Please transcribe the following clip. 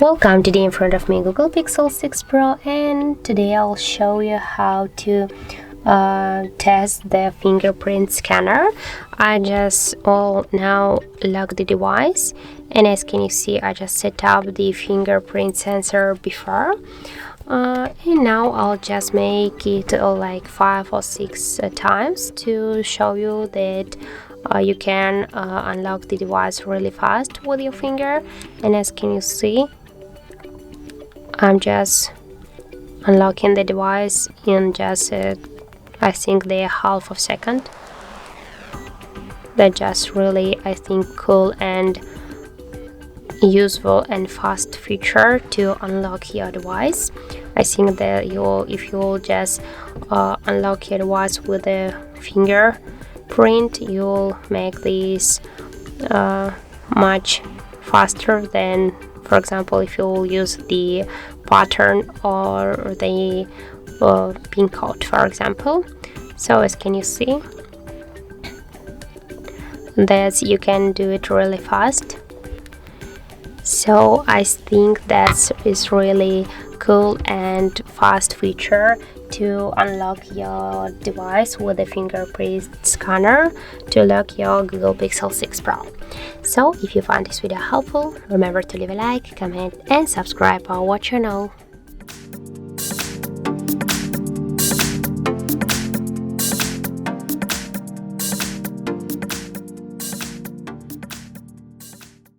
Welcome. Today in front of me Google Pixel 6 Pro, and today I'll show you how to test the fingerprint scanner. I just now lock the device, and as can you see, I just set up the fingerprint sensor before, and now I'll just make it like 5 or 6 times to show you that you can unlock the device really fast with your finger. And as can you see, I'm just unlocking the device in just I think the half of a second. That's just really, I think, cool and useful and fast feature to unlock your device. I think that if you'll just unlock your device with a fingerprint, you'll make this much faster than, for example, if you'll use the pattern or the pin code, for example. So as can you see, that you can do it really fast. So I think that is really cool and fast feature to unlock your device with a fingerprint scanner to lock your Google Pixel 6 Pro. So if you found this video helpful, remember to leave a like, comment and subscribe our channel.